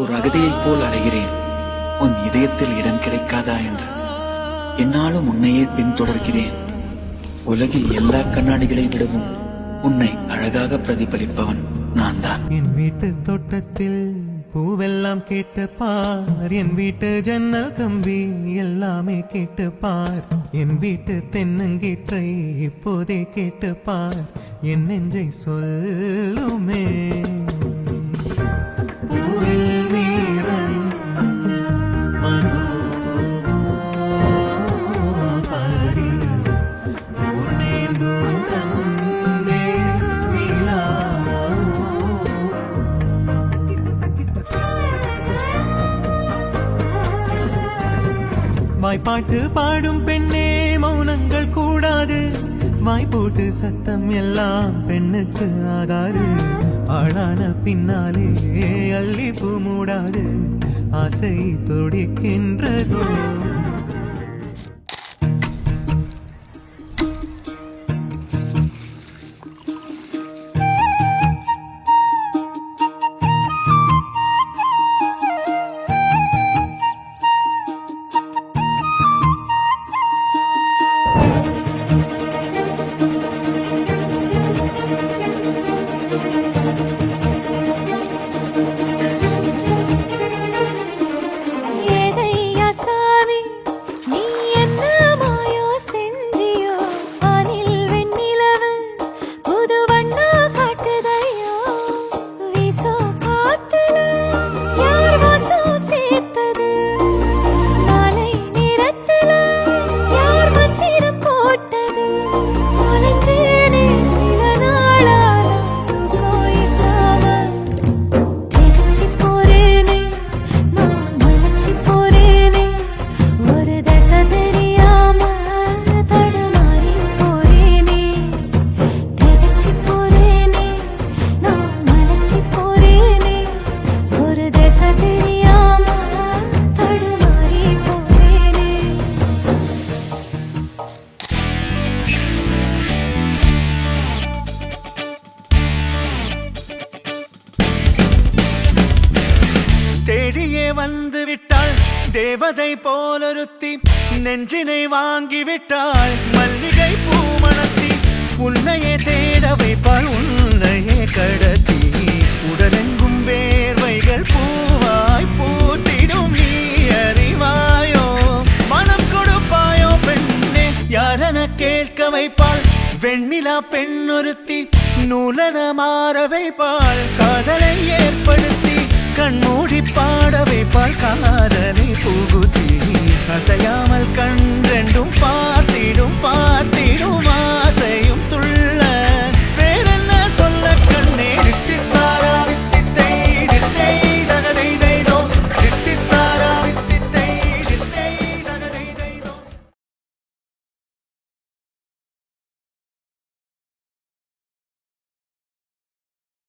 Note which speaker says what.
Speaker 1: ஒரு அகதியைப் போல் அலைகிறேன், உன் இதயத்தில் இடம் கிடைக்காதா என்று. என்னாலும் உன்னையே பின்தொடர்கிறேன். உலகில் எல்லா கண்ணாடிகளை விடவும் உன்னை அழகாக பிரதிபலிப்பவன் நான் தான்.
Speaker 2: என் வீட்டு தோட்டத்தில் பூவெல்லாம் கேட்டு பார், என் வீட்டு ஜன்னல் கம்பி எல்லாமே கேட்டு பார், என் வீட்டு தென்னங்கீற்றை இப்போதே கேட்டு பார், என் நெஞ்சை சொல்லுமே. பூவில் நீரன் மனோபாரி பூர்ணேந்தும் தன்னே நீலா. வாய்ப்பாட்டு பாடும் பெண்ணே மௌனங்கள் கூடாது, வாய்ப்போட்டு சத்தம் எல்லாம் பெண்ணுக்கு ஆகாது. ஆளான பின்னாலே அள்ளி பூ மூடாது, ஆசை துடிக்கின்றதோ. தேடியே வந்து விட்டாள் தேவதை போலொருத்தி, நெஞ்சினை வாங்கி விட்டாள் மல்லிகை பூமணத்தி. உன்னையே தேட வைப்பாள் உன்னையே கடத்தி, உடலெங்கும் வேர்வைகள் பூவாய் பூத்திடும் நீ அறிவாயோ. மனம் கொடுப்பாயோ பெண்ணே யாரென கேட்க வைப்பாள் வெண்ணிலா பெண்ணொருத்தி, நூலன மாற வைப்பாள் காதலை ஏற்படுத்தி, கண்மூடி பாட வைப்பாள் காதலை புகுத்தி. அசையாம